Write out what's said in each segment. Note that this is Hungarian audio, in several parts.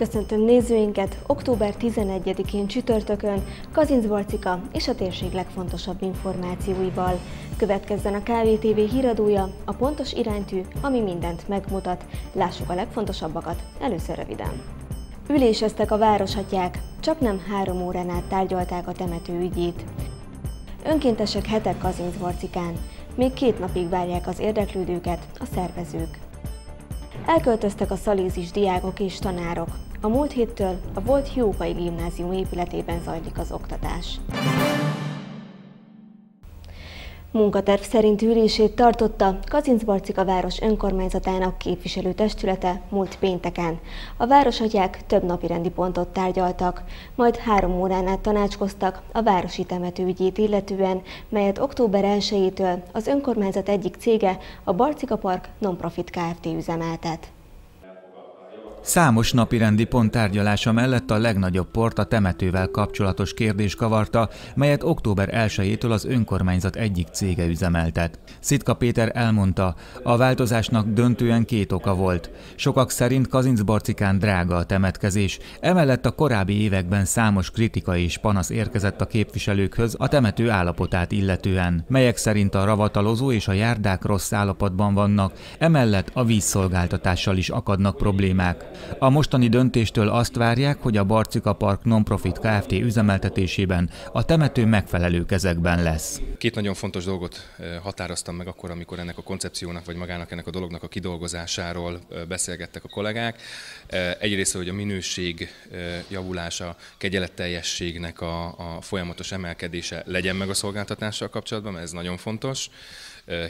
Köszöntöm nézőinket október 11-én csütörtökön Kazincbarcika és a térség legfontosabb információival. Következzen a KVTV híradója, a pontos iránytű, ami mindent megmutat. Lássuk a legfontosabbakat, először röviden. Üléseztek a városatyák, csak nem 3 órán át tárgyalták a temető ügyét. Önkéntesek hetek Kazincbarcikán, még 2 napig várják az érdeklődőket a szervezők. Elköltöztek a szalézis diákok és tanárok. A múlt héttől a volt Jókai Gimnázium épületében zajlik az oktatás. Munkaterv szerint ülését tartotta Kazincbarcika város önkormányzatának képviselőtestülete múlt pénteken. A városatyák több napirendi pontot tárgyaltak, majd 3 órán át tanácskoztak a városi temető ügyét illetően, melyet október 1-től az önkormányzat egyik cége, a Barcika Park Non-Profit Kft. Üzemeltet. Számos napirendi pont tárgyalása mellett a legnagyobb port a temetővel kapcsolatos kérdés kavarta, melyet október 1-től az önkormányzat egyik cége üzemeltet. Szitka Péter elmondta, a változásnak döntően 2 oka volt. Sokak szerint Kazincbarcikán drága a temetkezés, emellett a korábbi években számos kritika és panasz érkezett a képviselőkhöz a temető állapotát illetően, melyek szerint a ravatalozó és a járdák rossz állapotban vannak, emellett a vízszolgáltatással is akadnak problémák. A mostani döntéstől azt várják, hogy a Barcika Park Non-Profit Kft. Üzemeltetésében a temető megfelelő kezekben lesz. 2 nagyon fontos dolgot határoztam meg akkor, amikor ennek a koncepciónak, vagy magának ennek a dolognak a kidolgozásáról beszélgettek a kollégák. Egyrészt, hogy a minőség javulása, kegyeletteljességnek a folyamatos emelkedése legyen meg a szolgáltatással kapcsolatban, mert ez nagyon fontos,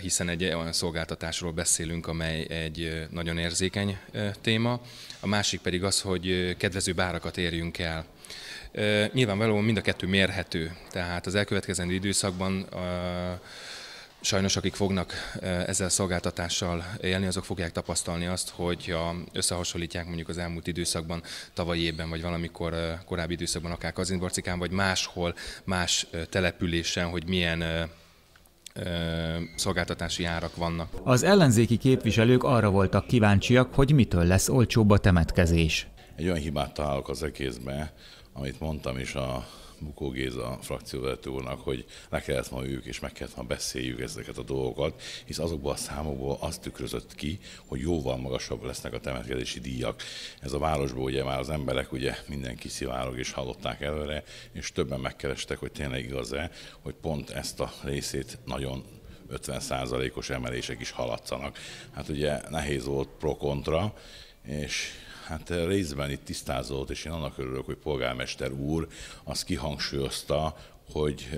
hiszen egy olyan szolgáltatásról beszélünk, amely egy nagyon érzékeny téma. A másik pedig az, hogy kedvező árakat érjünk el. Nyilvánvalóan mind a 2 mérhető, tehát az elkövetkezendő időszakban sajnos akik fognak ezzel a szolgáltatással élni, azok fogják tapasztalni azt, hogy összehasonlítják mondjuk az elmúlt időszakban, tavalyi évben vagy valamikor korábbi időszakban, akár Kazincbarcikán, vagy máshol, más településen, hogy milyen szolgáltatási árak vannak. Az ellenzéki képviselők arra voltak kíváncsiak, hogy mitől lesz olcsóbb a temetkezés. Egy olyan hibát találok az egészben, amit mondtam is a Bukó Géza frakcióvezető úrnak, hogy le kellett ma ők és meg kellett ma beszéljük ezeket a dolgokat, hisz azokból a számokból azt tükrözött ki, hogy jóval magasabb lesznek a temetkezési díjak. Ez a városból ugye már az emberek ugye minden kiszivárog és hallották előre, és többen megkerestek, hogy tényleg igaz-e, hogy pont ezt a részét nagyon 50%-os emelések is haladszanak. Hát ugye nehéz volt pro-kontra, és hát részben itt tisztázódott, és én annak örülök, hogy polgármester úr azt kihangsúlyozta, hogy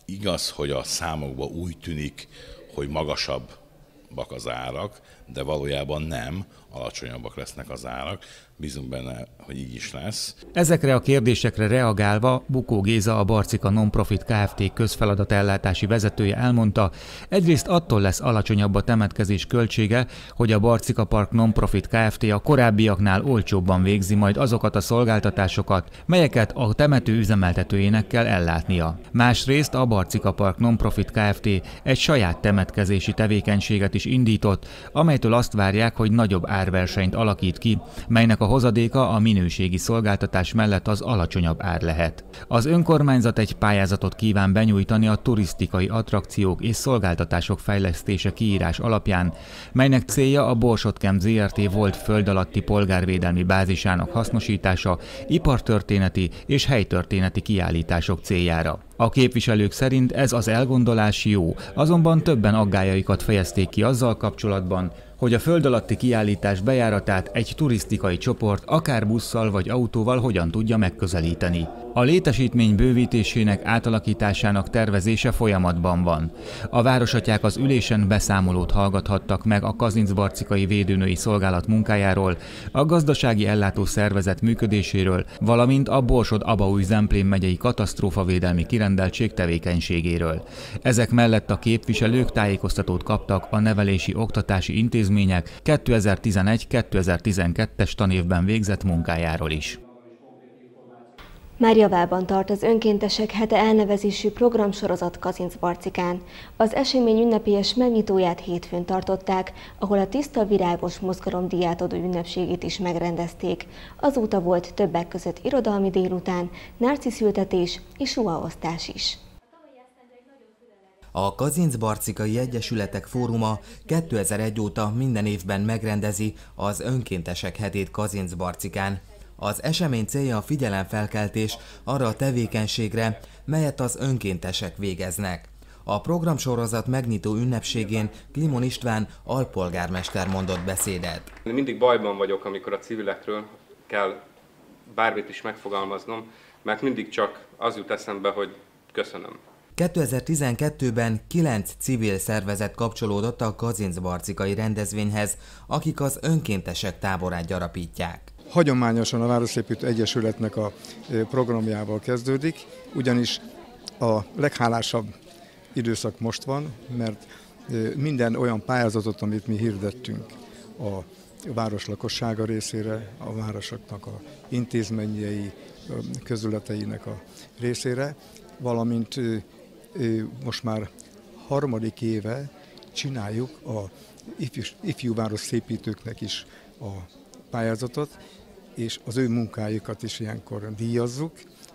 igaz, hogy a számokban úgy tűnik, hogy magasabbak az árak, de valójában nem, alacsonyabbak lesznek az árak. Bízunk benne, hogy így is lesz. Ezekre a kérdésekre reagálva Bukó Géza, a Barcika Non-Profit Kft. Közfeladatellátási vezetője elmondta, egyrészt attól lesz alacsonyabb a temetkezés költsége, hogy a Barcika Park Non-Profit Kft. A korábbiaknál olcsóbban végzi majd azokat a szolgáltatásokat, melyeket a temető üzemeltetőjének kell ellátnia. Másrészt a Barcika Park Non-Profit Kft. Egy saját temetkezési tevékenységet is indított, amelytől azt várják, hogy nagyobb árversenyt alakít ki, melynek a hozadéka a minőségi szolgáltatás mellett az alacsonyabb ár lehet. Az önkormányzat egy pályázatot kíván benyújtani a turisztikai attrakciók és szolgáltatások fejlesztése kiírás alapján, melynek célja a Borsod-Kem Zrt. Volt föld alatti polgárvédelmi bázisának hasznosítása, ipartörténeti és helytörténeti kiállítások céljára. A képviselők szerint ez az elgondolás jó, azonban többen aggályaikat fejezték ki azzal kapcsolatban, hogy a föld alatti kiállítás bejáratát egy turisztikai csoport akár busszal vagy autóval hogyan tudja megközelíteni. A létesítmény bővítésének, átalakításának tervezése folyamatban van. A városatyák az ülésen beszámolót hallgathattak meg a Kazincbarcikai Védőnői Szolgálat munkájáról, a gazdasági ellátó szervezet működéséről, valamint a Borsod-Abaúj-Zemplén megyei katasztrófavédelmi kirendeltség tevékenységéről. Ezek mellett a képviselők tájékoztatót kaptak a nevelési oktatási intézmények 2011-2012-es tanévben végzett munkájáról is. Már javában tart az Önkéntesek hete elnevezésű programsorozat Kazincbarcikán. Az esemény ünnepélyes megnyitóját hétfőn tartották, ahol a Tiszta Virágos Mozgalom díjátadó ünnepségét is megrendezték. Azóta volt többek között irodalmi délután, nárciszültetés és ruhaosztás is. A Kazincbarcikai Egyesületek Fóruma 2001 óta minden évben megrendezi az Önkéntesek hetét Kazincbarcikán. Az esemény célja a figyelemfelkeltés arra a tevékenységre, melyet az önkéntesek végeznek. A programsorozat megnyitó ünnepségén Klimon István alpolgármester mondott beszédet. Mindig bajban vagyok, amikor a civilekről kell bármit is megfogalmaznom, mert mindig csak az jut eszembe, hogy köszönöm. 2012-ben 9 civil szervezet kapcsolódott a kazincbarcikai rendezvényhez, akik az önkéntesek táborát gyarapítják. Hagyományosan a Városépítő Egyesületnek a programjával kezdődik, ugyanis a leghálásabb időszak most van, mert minden olyan pályázatot, amit mi hirdettünk a város lakossága részére, a városoknak a intézményei, közületeinek a részére, valamint most már harmadik éve csináljuk a ifjú városszépítőknek is a pályázatot, és az ő munkájukat is ilyenkor díjazzuk,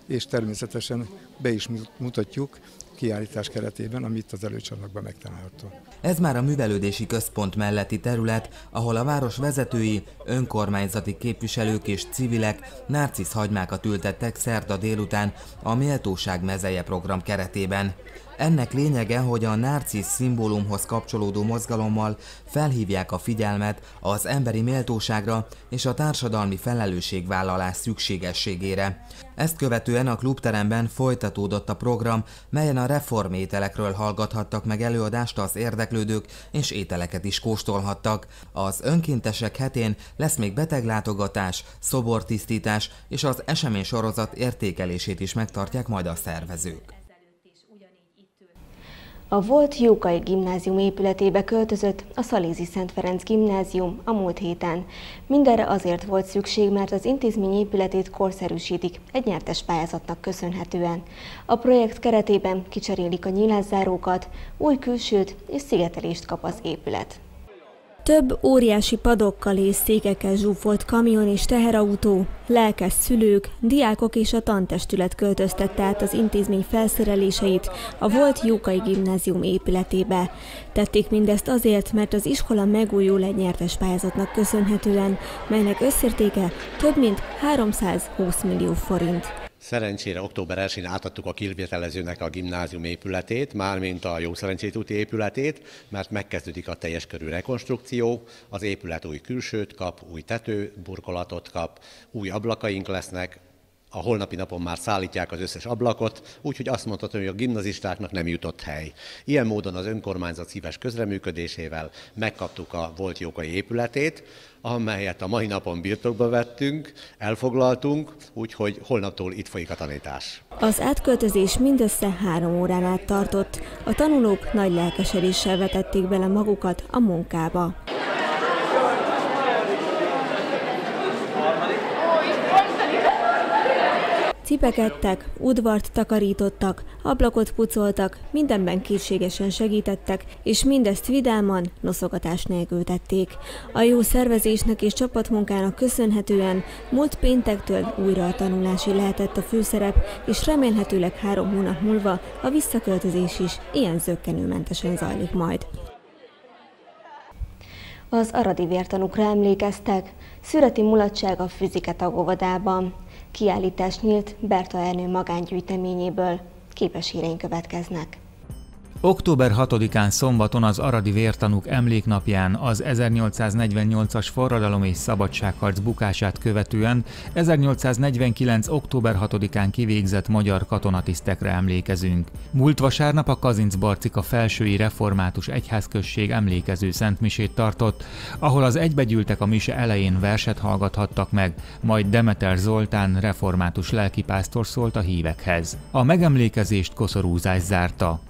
és természetesen be is mutatjuk kiállítás keretében, amit az előcsarnokban megtalálható. Ez már a művelődési központ melletti terület, ahol a város vezetői, önkormányzati képviselők és civilek nárciszhagymákat ültettek szerda délután a Méltóság mezeje program keretében. Ennek lényege, hogy a nárcisz szimbólumhoz kapcsolódó mozgalommal felhívják a figyelmet az emberi méltóságra és a társadalmi felelősségvállalás szükségességére. Ezt követően a klubteremben folytatódott a program, melyen a reformételekről hallgathattak meg előadást az érdeklődők, és ételeket is kóstolhattak. Az önkéntesek hetén lesz még beteglátogatás, szobortisztítás, és az eseménysorozat értékelését is megtartják majd a szervezők. A volt Jókai Gimnázium épületébe költözött a Szalézi Szent Ferenc Gimnázium a múlt héten. Mindenre azért volt szükség, mert az intézmény épületét korszerűsítik egy nyertes pályázatnak köszönhetően. A projekt keretében kicserélik a nyilászárókat, új külsőt és szigetelést kap az épület. Több óriási padokkal és székekkel zsúfolt kamion és teherautó, lelkes szülők, diákok és a tantestület költöztette át az intézmény felszereléseit a volt Jókai Gimnázium épületébe. Tették mindezt azért, mert az iskola megújul egy nyertes pályázatnak köszönhetően, melynek összértéke több mint 320 millió forint. Szerencsére október 1-én átadtuk a kivitelezőnek a gimnázium épületét, mármint a Jó Szerencsét úti épületét, mert megkezdődik a teljes körű rekonstrukció, az épület új külsőt kap, új tetőburkolatot kap, új ablakaink lesznek, a holnapi napon már szállítják az összes ablakot, úgyhogy azt mondhatom, hogy a gimnazistáknak nem jutott hely. Ilyen módon az önkormányzat szíves közreműködésével megkaptuk a volt Jókai épületét, amelyet a mai napon birtokba vettünk, elfoglaltunk, úgyhogy holnaptól itt folyik a tanítás. Az átköltözés mindössze 3 órán át tartott. A tanulók nagy lelkesedéssel vetették bele magukat a munkába. Cipekedtek, udvart takarítottak, ablakot pucoltak, mindenben készségesen segítettek, és mindezt vidáman, noszogatás nélkül tették. A jó szervezésnek és csapatmunkának köszönhetően múlt péntektől újra a tanulási lehetett a főszerep, és remélhetőleg 3 hónap múlva a visszaköltözés is ilyen zökkenőmentesen zajlik majd. Az aradi vértanúkra emlékeztek. Szüreti mulatság a Füzike tagóvodában. Kiállítás nyílt Berta Ernő magángyűjteményéből. Képes híreink következnek. Október 6-án szombaton az aradi vértanúk emléknapján az 1848-as forradalom és szabadságharc bukását követően 1849. október 6-án kivégzett magyar katonatisztekre emlékezünk. Múlt vasárnap a Kazincbarcika Felsői Református Egyházközség emlékező szentmisét tartott, ahol az egybegyűltek a mise elején verset hallgathattak meg, majd Demeter Zoltán református lelkipásztor szólt a hívekhez. A megemlékezést koszorúzás zárta.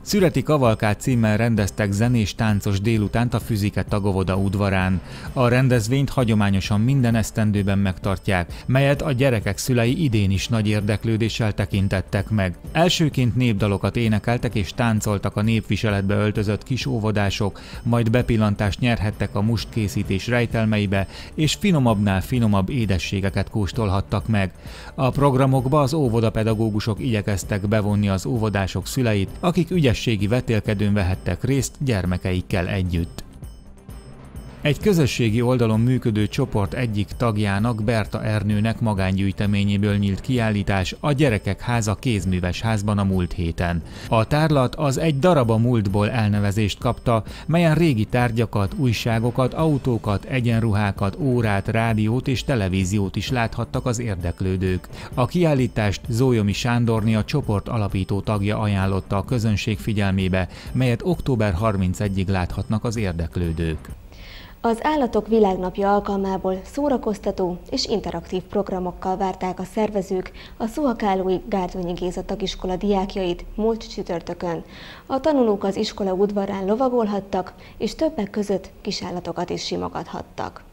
Szüreti Kavalkád címmel rendeztek zenés-táncos délutánt a Füzike tagóvoda udvarán. A rendezvényt hagyományosan minden esztendőben megtartják, melyet a gyerekek szülei idén is nagy érdeklődéssel tekintettek meg. Elsőként népdalokat énekeltek és táncoltak a népviseletbe öltözött kis óvodások, majd bepillantást nyerhettek a mustkészítés rejtelmeibe, és finomabbnál finomabb édességeket kóstolhattak meg. A programokba az óvodapedagógusok igyekeztek bevonni az óvodások szüleit, akik ügyességi vetélkedőn vehettek részt gyermekeikkel együtt. Egy közösségi oldalon működő csoport egyik tagjának, Berta Ernőnek magángyűjteményéből nyílt kiállítás a Gyerekek Háza kézműves házban a múlt héten. A tárlat az Egy darab a múltból elnevezést kapta, melyen régi tárgyakat, újságokat, autókat, egyenruhákat, órát, rádiót és televíziót is láthattak az érdeklődők. A kiállítást Zólyomi Sándorné, a csoport alapító tagja ajánlotta a közönség figyelmébe, melyet október 31-ig láthatnak az érdeklődők. Az Állatok Világnapja alkalmából szórakoztató és interaktív programokkal várták a szervezők a Szuhakálói Gárdonyi Géza tagiskola diákjait múlt csütörtökön. A tanulók az iskola udvarán lovagolhattak, és többek között kisállatokat is simogathattak.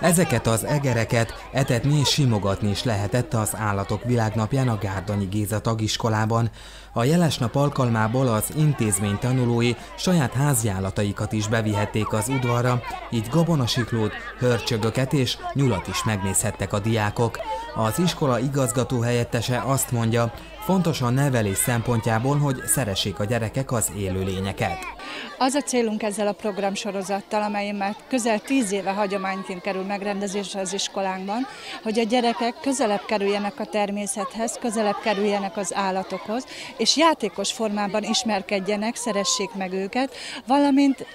Ezeket az egereket etetni és simogatni is lehetett az Állatok Világnapján a Gárdonyi Géza tagiskolában. A jeles nap alkalmából az intézmény tanulói saját háziállataikat is bevihették az udvarra, így gabonasiklót, hörcsögöket és nyulat is megnézhettek a diákok. Az iskola igazgató helyettese azt mondja, fontos a nevelés szempontjából, hogy szeressék a gyerekek az élőlényeket. Az a célunk ezzel a programsorozattal, amely már közel 10 éve hagyományként kerül megrendezésre az iskolánkban, hogy a gyerekek közelebb kerüljenek a természethez, közelebb kerüljenek az állatokhoz, és játékos formában ismerkedjenek, szeressék meg őket, valamint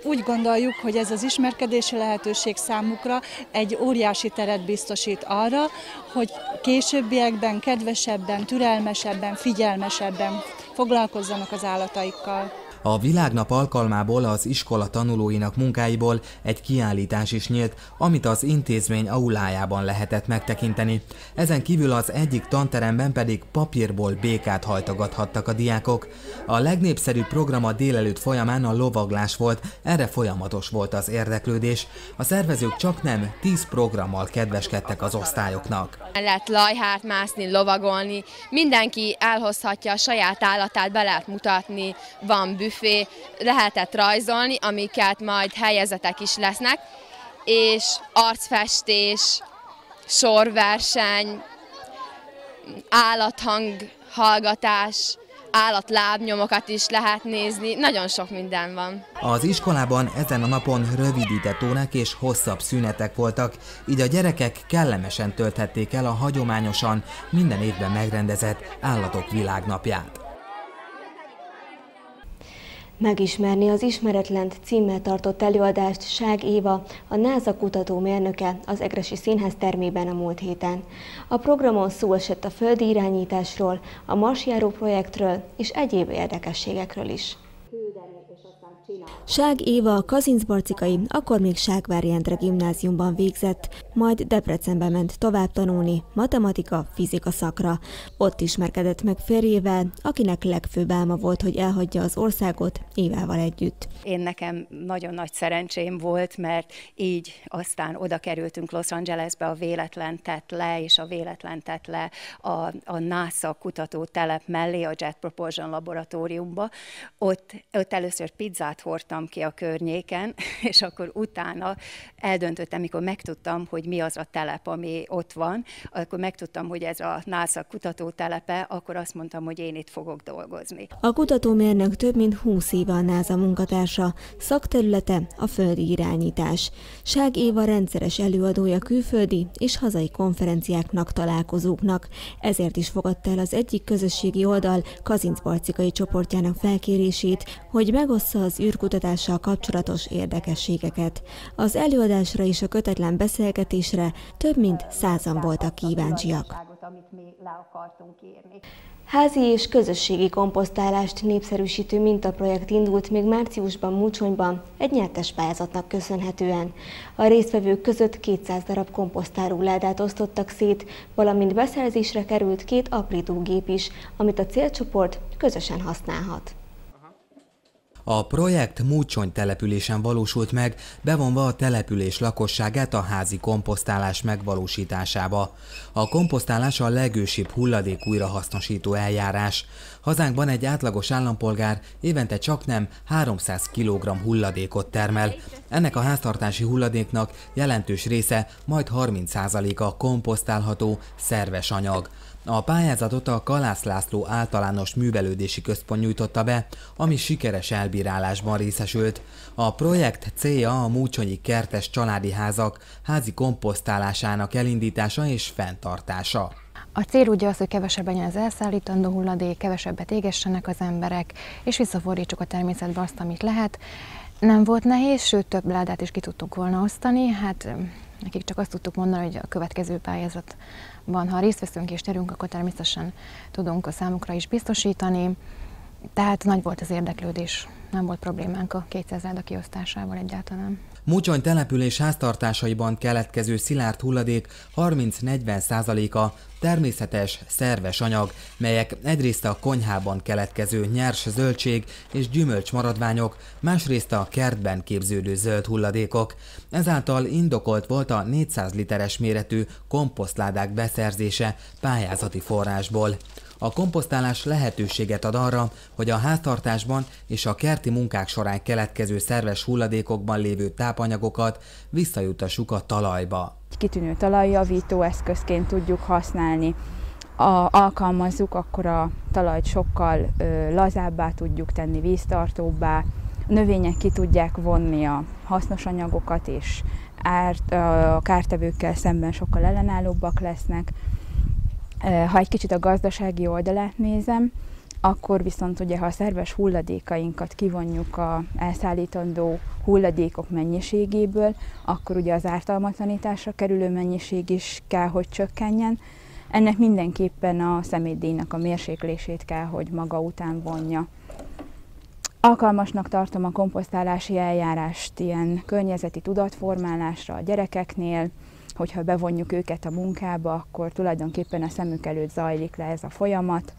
úgy gondoljuk, hogy ez az ismerkedési lehetőség számukra egy óriási teret biztosít arra, hogy későbbiekben kedvesebben, türelmesebben, figyelmesebben foglalkozzanak az állataikkal. A Világnap alkalmából az iskola tanulóinak munkáiból egy kiállítás is nyílt, amit az intézmény aulájában lehetett megtekinteni. Ezen kívül az egyik tanteremben pedig papírból békát hajtogathattak a diákok. A legnépszerűbb program a délelőtt folyamán a lovaglás volt, erre folyamatos volt az érdeklődés. A szervezők csaknem 10 programmal kedveskedtek az osztályoknak. Lehet lajhárt mászni, lovagolni, mindenki elhozhatja a saját állatát, be lehet mutatni, van büfé, lehetett rajzolni, amiket majd helyezetek is lesznek, és arcfestés, sorverseny, állathanghallgatás, állatlábnyomokat is lehet nézni, nagyon sok minden van. Az iskolában ezen a napon rövidített órák és hosszabb szünetek voltak, így a gyerekek kellemesen tölthették el a hagyományosan minden évben megrendezett Állatok Világnapját. Megismerni az ismeretlent címmel tartott előadást Ság Éva, a NASA kutatómérnöke az Egressy Színház termében a múlt héten. A programon szó esett a földi irányításról, a marsjáró projektről és egyéb érdekességekről is. Ság Éva a kazincbarcikai, akkor még Ságvári Endre gimnáziumban végzett, majd Debrecenbe ment tovább tanulni matematika, fizika szakra. Ott ismerkedett meg férjével, akinek legfőbb álma volt, hogy elhagyja az országot Évával együtt. Nekem nagyon nagy szerencsém volt, mert így aztán oda kerültünk Los Angelesbe, a véletlen tett le, és a véletlen tett le a NASA kutatótelep mellé, a Jet Propulsion laboratóriumba. Ott először pizzát hordtam ki a környéken, és akkor utána eldöntöttem, amikor megtudtam, hogy mi az a telep, ami ott van, akkor megtudtam, hogy ez a NASA kutatótelepe, akkor azt mondtam, hogy én itt fogok dolgozni. A kutatómérnök több mint 20 éve a NASA munkatársa, szakterülete a földi irányítás. Ság Éva rendszeres előadója külföldi és hazai konferenciáknak, találkozóknak, ezért is fogadta el az egyik közösségi oldal kazincbarcikai csoportjának felkérését, hogy megossza az űrkutatással kapcsolatos érdekességeket. Az előadásra és a kötetlen beszélgetésre több mint 100-an voltak kíváncsiak. Házi és közösségi komposztálást népszerűsítő mintaprojekt indult még márciusban Múcsonyban egy nyertes pályázatnak köszönhetően. A résztvevők között 200 darab komposztáló ládát osztottak szét, valamint beszerzésre került 2 aprítógép is, amit a célcsoport közösen használhat. A projekt Múcsony településen valósult meg, bevonva a település lakosságát a házi komposztálás megvalósításába. A komposztálás a legősibb hulladék újrahasznosító eljárás. Hazánkban egy átlagos állampolgár évente csaknem 300 kg hulladékot termel. Ennek a háztartási hulladéknak jelentős része, majd 30%-a komposztálható, szerves anyag. A pályázatot a Kalász László Általános Művelődési Központ nyújtotta be, ami sikeres elbírálásban részesült. A projekt célja a múcsonyi kertes családi házak házi komposztálásának elindítása és fenntartása. A cél ugye az, hogy kevesebb legyen az elszállítandó hulladék, kevesebbet égessenek az emberek, és visszafordítsuk a természetbe azt, amit lehet. Nem volt nehéz, sőt több ládát is ki tudtuk volna osztani, hát nekik csak azt tudtuk mondani, hogy a következő pályázatban, ha részt veszünk és terünk, akkor természetesen tudunk a számukra is biztosítani. Tehát nagy volt az érdeklődés, nem volt problémánk a 200 láda kiosztásával egyáltalán. Múcsony település háztartásaiban keletkező szilárd hulladék 30-40%-a természetes, szerves anyag, melyek egyrészt a konyhában keletkező nyers zöldség és gyümölcs maradványok, másrészt a kertben képződő zöld hulladékok. Ezáltal indokolt volt a 400 literes méretű komposztládák beszerzése pályázati forrásból. A komposztálás lehetőséget ad arra, hogy a háztartásban és a kerti munkák során keletkező szerves hulladékokban lévő tápanyagokat visszajutassuk a talajba. Kitűnő talajjavító eszközként tudjuk használni. Alkalmazzuk, akkor a talajt sokkal lazábbá tudjuk tenni, víztartóbbá. A növények ki tudják vonni a hasznos anyagokat, és a kártevőkkel szemben sokkal ellenállóbbak lesznek. Ha egy kicsit a gazdasági oldalát nézem, akkor viszont ugye, ha a szerves hulladékainkat kivonjuk az elszállítandó hulladékok mennyiségéből, akkor ugye az ártalmatlanításra kerülő mennyiség is kell, hogy csökkenjen. Ennek mindenképpen a szemétdíjnak a mérséklését kell, hogy maga után vonja. Alkalmasnak tartom a komposztálási eljárást ilyen környezeti tudatformálásra a gyerekeknél, hogyha bevonjuk őket a munkába, akkor tulajdonképpen a szemük előtt zajlik le ez a folyamat,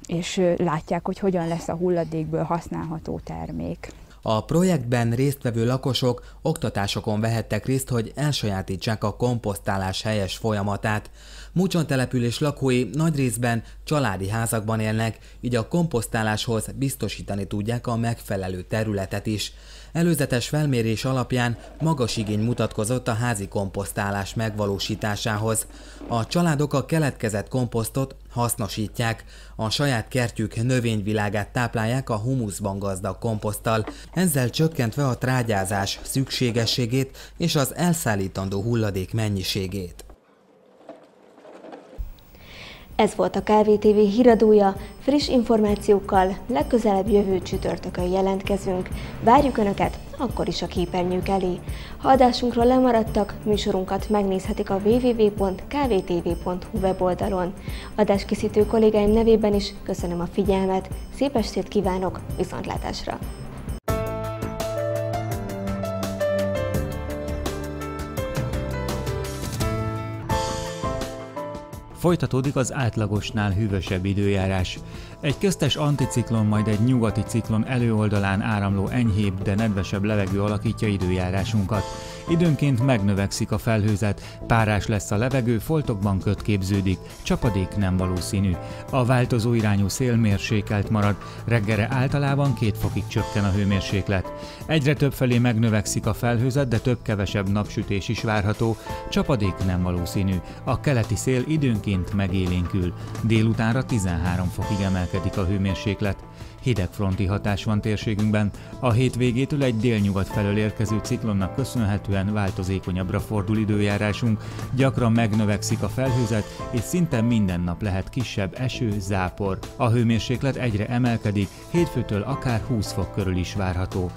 és látják, hogy hogyan lesz a hulladékből használható termék. A projektben résztvevő lakosok oktatásokon vehettek részt, hogy elsajátítsák a komposztálás helyes folyamatát. Múcsony település lakói nagy részben családi házakban élnek, így a komposztáláshoz biztosítani tudják a megfelelő területet is. Előzetes felmérés alapján magas igény mutatkozott a házi komposztálás megvalósításához. A családok a keletkezett komposztot hasznosítják, a saját kertjük növényvilágát táplálják a humuszban gazdag komposzttal, ezzel csökkentve a trágyázás szükségességét és az elszállítandó hulladék mennyiségét. Ez volt a KVTV híradója, friss információkkal legközelebb jövő csütörtökön jelentkezünk. Várjuk Önöket akkor is a képernyők elé. Ha adásunkról lemaradtak, műsorunkat megnézhetik a www.kvtv.hu weboldalon. Adáskészítő kollégáim nevében is köszönöm a figyelmet, szép estét kívánok, viszontlátásra! Folytatódik az átlagosnál hűvösebb időjárás. Egy köztes anticiklon, majd egy nyugati ciklon előoldalán áramló enyhébb, de nedvesebb levegő alakítja időjárásunkat. Időnként megnövekszik a felhőzet, párás lesz a levegő, foltokban köd képződik, csapadék nem valószínű. A változó irányú szél mérsékelt marad, reggelre általában 2 fokig csökken a hőmérséklet. Egyre többfelé megnövekszik a felhőzet, de több-kevesebb napsütés is várható, csapadék nem valószínű. A keleti szél időnként megélénkül, délutánra 13 fokig emelkedik a hőmérséklet. Hidegfronti hatás van térségünkben, a hétvégétől egy délnyugat felől érkező ciklonnak köszönhetően változékonyabbra fordul időjárásunk, gyakran megnövekszik a felhőzet, és szinte minden nap lehet kisebb eső, zápor. A hőmérséklet egyre emelkedik, hétfőtől akár 20 fok körül is várható.